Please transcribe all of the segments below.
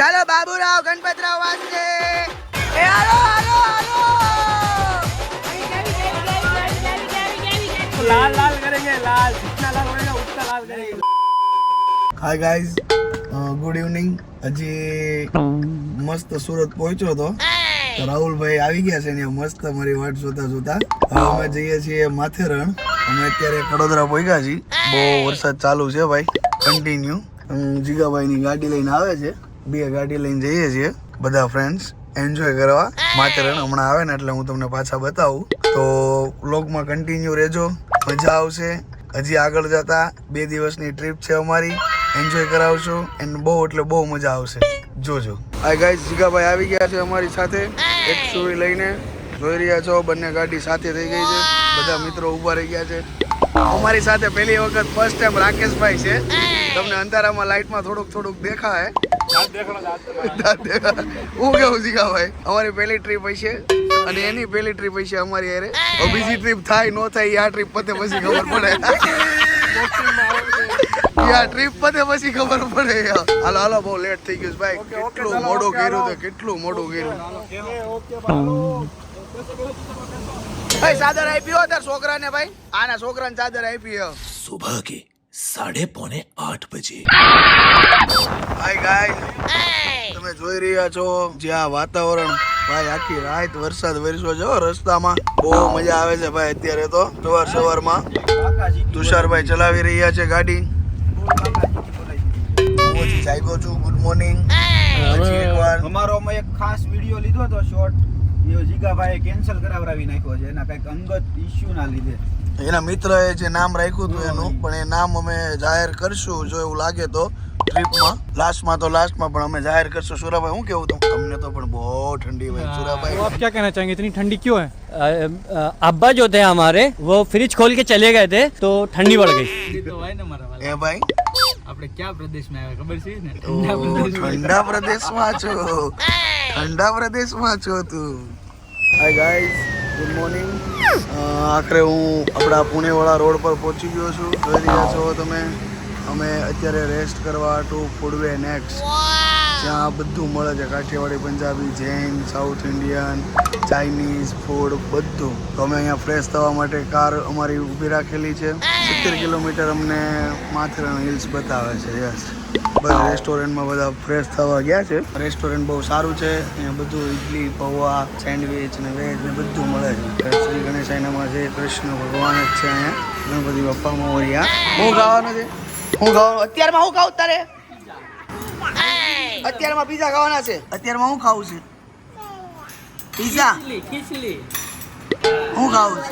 ચાલો બાબુરાવ ગણપતરાવ વાંચે એ હાલો હાલો હાલો लाल लाल करेंगे लाल जितना लाल होगा उतना लाल करेंगे। હાય ગાઈઝ ગુડ ઇવનિંગ હજી મસ્ત સુરત પહોંચ્યો તો રાહુલભાઈ આવી ગયા છે ને મસ્ત મારી વાટ જોતા જોતા હવે અમે જઈએ છીએ માથેરણ અમે અત્યારે કડોદરા પહોંચ્યા છીએ બહુ વરસાદ ચાલુ છે ભાઈ કન્ટિન્યુ જીગાભાઈની ગાડી લઈને આવે છે બે ગાડી લઈને જઈએ છીએ બધા ફ્રેન્ડ્સ એન્જોય કરવા માથેરણ હમણાં આવે ને એટલે હું તમને પાછા બતાવું તો વ્લોગમાં કન્ટિન્યુ રહેજો મજા આવશે હજી આગળ જતા 2 દિવસની ટ્રીપ છે અમારી એન્જોય કરાવશું એન્ડ બહુ એટલે બહુ મજા આવશે જોજો હાય ગાઈઝ જીગાભાઈ આવી ગયા છે અમારી સાથે XUV લઈને જોઈ રહ્યા છો બંને ગાડી સાથે થઈ ગઈ છે બધા મિત્રો ઊભા રહી ગયા છે અમારી સાથે પહેલી વખત ફર્સ્ટ ટાઈમ રાકેશભાઈ છે તમને અંધારામાં લાઇટમાં થોડુંક દેખાય હું કેવું જીગાભાઈ અમારી પહેલી ટ્રીપ હશે અને એની પહેલી ટ્રીપ હશે અમારી હારે બીજી ટ્રીપ થાય નો થાય આ ટ્રીપ પતે પછી ખબર પડે યા ટ્રીપ પતે પછી ખબર પડે હાલો હાલો બહુ લેટ થઈ ગયું ભાઈ કેટલું મોડું કર્યું તો કેટલું મોડું કર્યું ભાઈ ચાદર આપી હો તાર છોકરાને ભાઈ આના છોકરાને ચાદર આપી હો सुबह के 8:45 बजे। હાય ગાઈસ તમે જોઈ રહ્યા છો જે આ વાતાવરણ ભાઈ આખી રાત વરસાદ વરસ્યો છે રસ્તામાં બહુ મજા આવે છે ભાઈ અત્યારે તો સવારમાં તુષારભાઈ ચલાવી રહ્યા છે ગાડી હું જાગ્યો છું ગુડ મોર્નિંગ અમારો અમે એક ખાસ વિડિયો લીધો હતો શોર્ટ એ જીગાભાઈએ કેન્સલ કરાવરાવી નાખ્યો છે એના કંઈક અંગત ઇશ્યુ ના લીધે એના મિત્રએ જે નામ રાખ્યું હતું એનું પણ એ નામ અમે જાહેર કરશું જો એવું લાગે તો ટ્રીપમાં લાસ્ટમાં પણ અમે જાહેર કરશું સુરાભાઈ હું કેવું તમને તો પણ બહુ ઠંડી ભાઈ સુરાભાઈ आप क्या कहना चाहेंगे इतनी ठंडी क्यों है? अब्बा जो थे हमारे वो फ्रिज खोल के चले गए थे तो ठंडी बढ़ गई। એ ભાઈ આપણે ક્યાં પ્રદેશમાં આવ્યા ખબર છે ને? ઠંડા પ્રદેશમાં છો તું હાય ગાઈઝ ગુડ મોર્નિંગ આખરે હું આપણા પુણેવાળા રોડ પર પહોંચી ગયો છું જોઈ રહ્યા છો તમે અમે અત્યારે રેસ્ટ કરવા ટુ ફૂડવે નેક્સ્ટ જ્યાં બધું મળે છે Kathiyawadi Punjabi Jain south Indian Chinese food બધું તો અમે અહીંયા ફ્રેશ થવા માટે કાર અમારી ઊભી રાખેલી છે 70 કિલોમીટર અમને માથેરણ હિલ્સ બતાવે છે યસ બસ રેસ્ટોરન્ટમાં બધા ફ્રેશ થવા ગયા છે રેસ્ટોરન્ટ બહુ સારું છે અહીંયા બધું ઇડલી પૌવા સેન્ડવિચ ને વેજ ને બધું મળે છે શ્રી ગણેશાયનામાં જે કૃષ્ણ ભગવાન જ છે અહીંયા ગણપતિ બાપ્પા મોરિયા હું ખાવાનું છે અત્યારમાં હું ખાવું તારે અત્યારમાં પીઝા ખાવાના છે અત્યારમાં હું ખાવું છે પીઝા હું ખાવું છે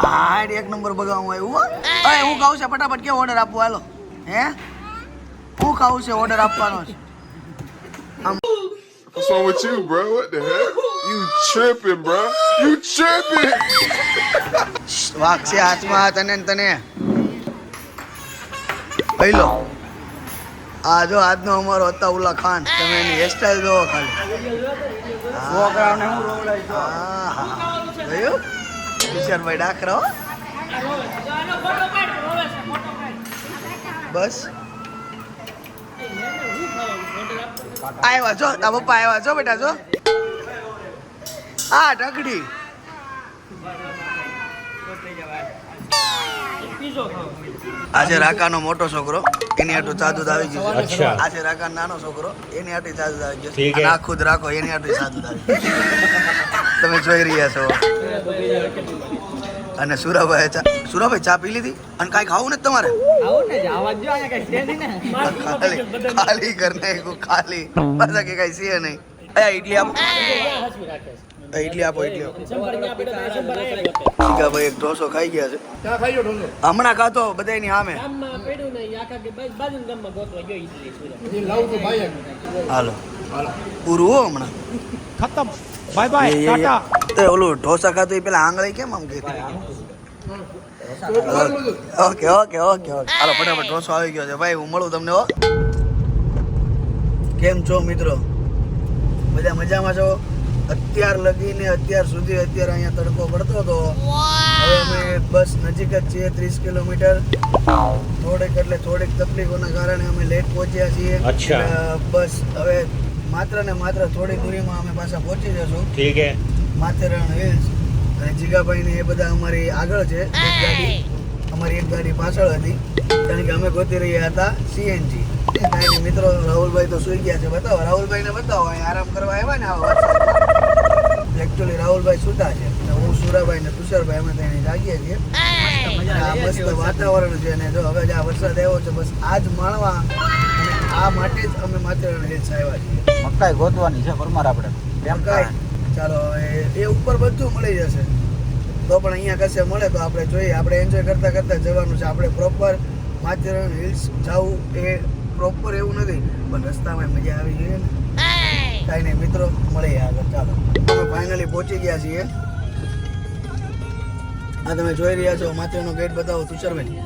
હા એક નંબર બગાવું આવ્યું અરે હું ખાવું છે ફટાફટ કેવો ઓર્ડર આપવો હાલો હે હું ખાવું છે ઓર્ડર આપવાનો છે What's wrong with you, bro? What the heck? You tripping, bro? You tripping? વાઘ છે હાથમાં તને પહેલો આ જો આજનો અમારો અતાઉલ્લા ખાન તમે એની હેરસ્ટાઈલ જોવો ખાલી છોકરાઓને હું રોવડાવી દો જોયું તુષારભાઈ ડાકરો બસ આવ્યા છો આ પપ્પા આવ્યા છો બેટા છો હા ઢગડી આજે રાકાનો મોટો છોકરો એની આટલું ચાદુદ આવી ગયું છે આજે રાકા નાનો છોકરો એની આટલી ચાદુદ આવી ગયું છે અને આ ખુદ રાખો એની આટલી ચાદુદ આવી તમે જોઈ રહ્યા છો અને સુરાભાઈ ચા પી લીધી અને કાંઈ ખાવું નથી તમારે ખાલી કર નાખ્યું ખાલી પાછા કે કાંઈ છે નહીં ઇડલી આપો ભાઈ એક ઢોસો ખાઈ ગયા છે હમણાં ખાતો બધાની સામે હાલો પૂરું હો હમણાં खत्म बाय बाय टाटा। ઓલું ઢોસા ખાતું એ પેલા આંગળી કેમ આમ કહેતી ઓકે હાલો ફટાફટ ઢોસો આવી ગયો છે ભાઈ હું મળું તમને હો કેમ છો મિત્રો બધા મજામાં છો અત્યાર લગીને અત્યાર સુધી અત્યારે અહીંયા તડકો પડતો હતો. હવે અમે બસ નજીક જ છીએ 30 કિલોમીટર. થોડીક તકલીફોના કારણે અમે લેટ પહોંચ્યા છીએ. બસ હવે માત્ર ને માત્ર થોડી દૂરીમાં અમે પાછા પહોંચી જશું. ઠીક હે. માથેરાન હિલ્સ અને જીગાભાઈ ને એ બધા અમારી આગળ છે. અમારી એક ગાડી પાછળ હતી કારણ કે અમે ગોતી રહ્યા હતા સીએનજી. કાંઈ મિત્રો રાહુલભાઈ તો સુઈ ગયા છે. બતાવો રાહુલભાઈ ને બતાવો. અહીં આરામ કરવા આવ્યા ને આવા એકચ્યુઅલી રાહુલભાઈ સુતા છે. હું સુરાભાઈ ને તુષારભાઈ અમે ત્યાં જાગીએ છીએ. મસ્ત વાતાવરણ છે ને જો હવે આ વરસાદ આવ્યો છે બસ આજ માણવા અને આ માટે જ અમે માથેરાન હિલ્સ આવ્યા છીએ. મકાઈ ગોતવાની છે પરમાર આપણે. મકાઈ ચાલો એ ઉપર બધું મળી જશે તો પણ અહીંયા કશે મળે તો આપણે જોઈએ. આપણે એન્જોય કરતા કરતા જવાનું છે. આપણે પ્રોપર માથેરાન હિલ્સ જવું એ પ્રોપર એવું નથી પણ રસ્તામાં મજા આવી જોઈએ ને. કાંઈ નહીં મિત્રો મળીએ આગળ. ચાલો અમે ફાઇનલી પહોંચી ગયા છીએ. આ તમે જોઈ રહ્યા છો માથેરાનનો ગેટ બતાવો તુષારભાઈ.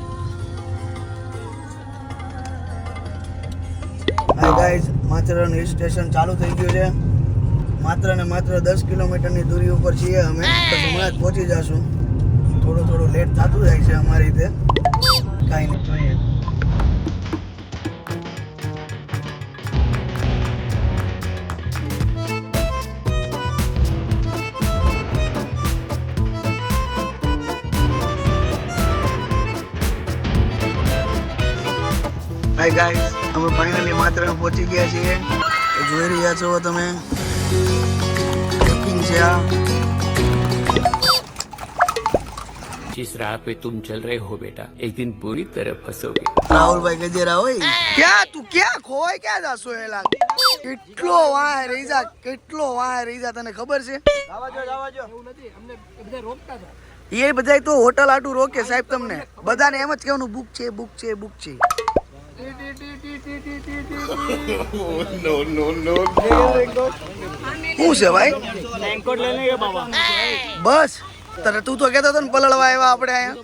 Hi guys Matheran hill station ચાલુ થઈ ગયું છે. માત્ર ને માત્ર 10 કિલોમીટરની દૂરી ઉપર છીએ અમે. તો હમણાં જ પહોંચી જશું. થોડું લેટ થતું જાય છે અમારી રીતે. કાંઈ નહીં જોઈએ. હાય ગાઈઝ અમે ફાઇનલી માથેરાન પહોંચી ગયા છીએ. જોઈ રહ્યા છો તમે ટ્રેકિંગ છે આ. जिस राह पे तुम चल रहे हो बेटा एक दिन पूरी तरह फंसोगे. રાહુલભાઈ ગજેરા હોય ક્યાં તું ક્યાં ખોવાય ક્યાં જાશો એલા. કેટલો વાય રહી જા તને ખબર છે. એ બધા તો હોટલ આટું રોકે સાહેબ. તમને બધાને એમ જ કહેવાનું બુક છે. શું છે ભાઈ રેનકોટ લેને કે બાબા બસ તને તું તો કહેતો હતો ને પલળવા આવ્યા આપણે અહીંયા.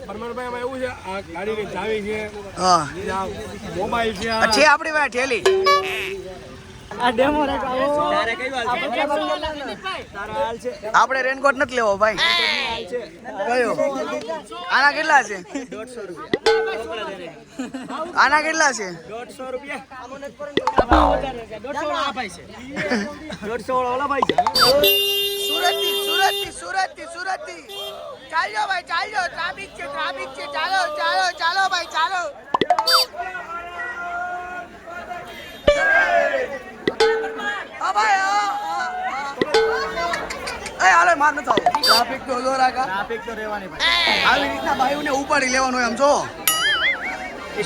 પરમારભાઈ આમાં એવું છે આ ગાડીની ચાવી છે હા મોબાઈલ છે છે આપણી પાસે ઠેલી. આ ડેમો આપણે રેનકોટ નથી લેવો ભાઈ. કયો આના કેટલા છે? 150 રૂપિયા. આના કેટલા છે? 150 રૂપિયા. સુરતથી ચાલજો ભાઈ ચાલજો. ટ્રાફિક છે ચાલો ભાઈ ચાલો. હાલો માર ન થાવ. ટ્રાફિક તો રહેવાની ભાઈ. આવી રીતના ભાઈઓને ઉપાડી લેવાનું એમ જો એ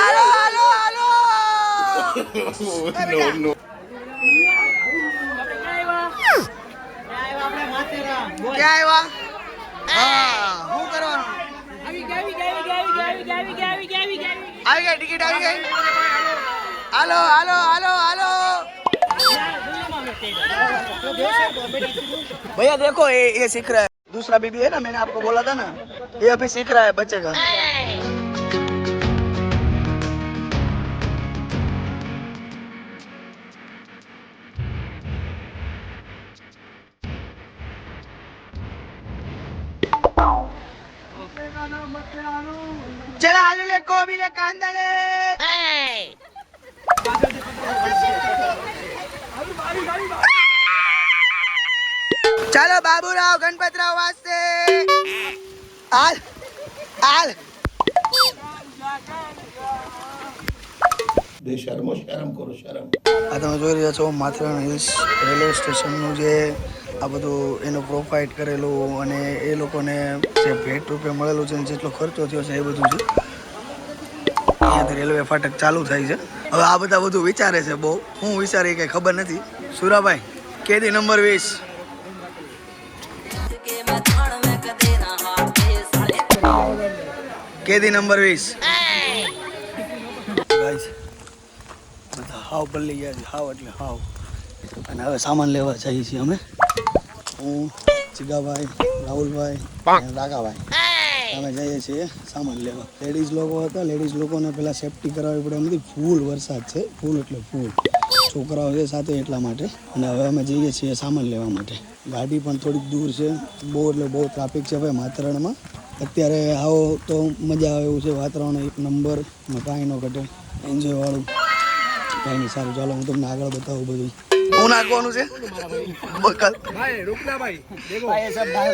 હાલો No. ક્યાં આવ્યા? હા શું કરવાનું? આવી ગઈ ટિકિટ આવી ગઈ. હાલો भैया देखो ये सीख रहा है. दूसरा बीबी है ना मैंने आपको बोला था ना ये अभी सीख रहा है बच्चे का. चला आलू ले गोभी ले कांदा ले. चलो बाबूराव गणपतराव वास्ते आल आल. શરમ કરો શરમ. આ તમે જોઈ રહ્યા છો માથેરાન હિલ્સ રેલવે સ્ટેશનનું જે આ બધું એનું પ્રોવાઈડ કરેલું અને એ લોકોને જે ભેટ રૂપે મળેલું છે જેટલો ખર્ચો થયો છે એ બધું છે. અહીંયાથી રેલવે ફાટક ચાલુ થાય છે. હવે આ બધા બધું વિચારે છે બહુ. હું વિચારે કંઈ ખબર નથી. સુરાભાઈ કેદી નંબર 20 કેદી નંબર 20 ગાઈસ બધા હાવ પલ્લી ગયા છે. હાવ એટલે હાવ. અને હવે સામાન લેવા જઈએ છીએ અમે. હું જીગાભાઈ રાહુલભાઈ અને રાકાભાઈ અમે જઈએ છીએ સામાન લેવા. લેડીઝ લોકો હતા. લેડીઝ લોકોને પહેલાં સેફટી કરાવવી પડે નથી. ફૂલ વરસાદ છે. ફૂલ એટલે ફૂલ. છોકરાઓ છે સાથે એટલા માટે. અને હવે અમે જઈએ છીએ સામાન લેવા માટે. ગાડી પણ થોડીક દૂર છે, બહુ એટલે બહુ ટ્રાફિક છે ભાઈ માથેરાનમાં. અત્યારે આવો તો મજા આવે એવું છે, વાતાવરણ એક નંબર, કાંઈ ન ઘટે, એન્જોય વાળું. કાંઈ નહીં, સારું ચાલો હું તમને આગળ બતાવું બધું. હું નાખવાનું છે બકલ भाई रुकना भाई, देखो भाई ये सब भाई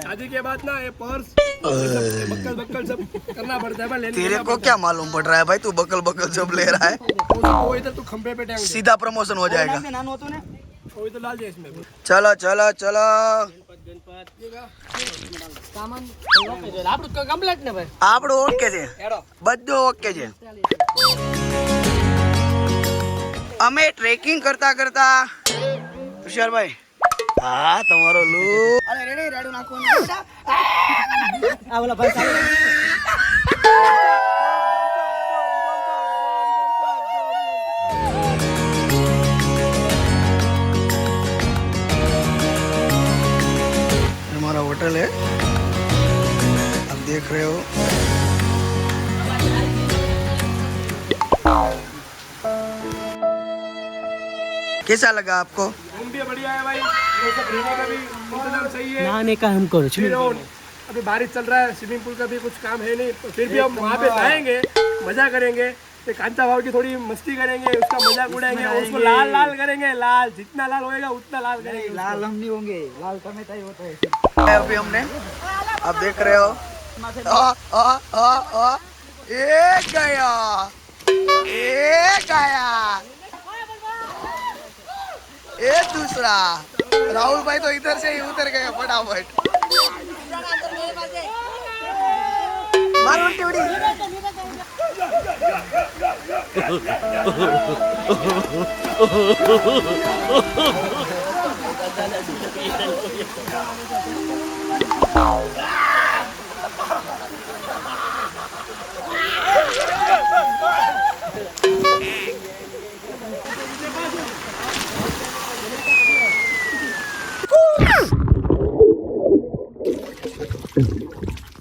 शादी के बाद ना ये पर्स बक्कल बक्कल सब करना पड़ता है भाई, लेने तेरे को क्या मालूम पड़ रहा है भाई, तू बकल बकल सब ले रहा है, वो इधर तू खंबे पे टांग दे, सीधा प्रमोशन हो जाएगा. वो इधर डाल दे इसमें. चलो चलो चलो, આપણું કમ્પ્લીટ ને ભાઈ. આપણું ઓકે છે, બધું ઓકે છે. અમે ટ્રેકિંગ કરતા કરતા હુશિયારભાઈ, હા તમારો લુક. અરે રેડી રેડું નાખવાનું આ ઓલા ભાઈ સાહેબ. हमारा होटल है, आप देख रहे हो. कैसा लगा आपको? रूम भी बढ़िया है भाई, ये सब रहने का भी इंतजाम सही है. નાને કા હમ કરો फिर और अभी बारिश चल रहा है, स्विमिंग पूल का भी कुछ काम है नहीं, तो फिर भी हम वहाँ पे जाएंगे, मजा करेंगे. ये कांता भाव की थोड़ी मस्ती करेंगे, उसका मजाक उड़ाएंगे और उसको लाल लाल करेंगे. लाल जितना लाल होएगा उतना लाल करेंगे. लाल हम नहीं होंगे, लाल टमेटा ही होता है. अभी हमने, आप देख रहे हो, एक गया, एक आया, एक दूसरा. राहुल भाई तो इधर से ही उतर गए फटाफट. मारो उल्टी उड़ी.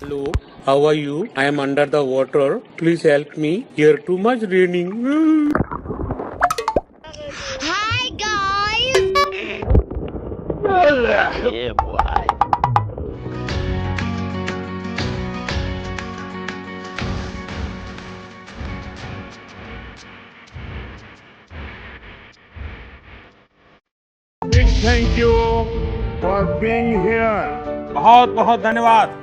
Hello, how are you? I am under the water. Please help me. Here too much raining. Hi guys! Big thank you for being here. बहुत बहुत धन्यवाद.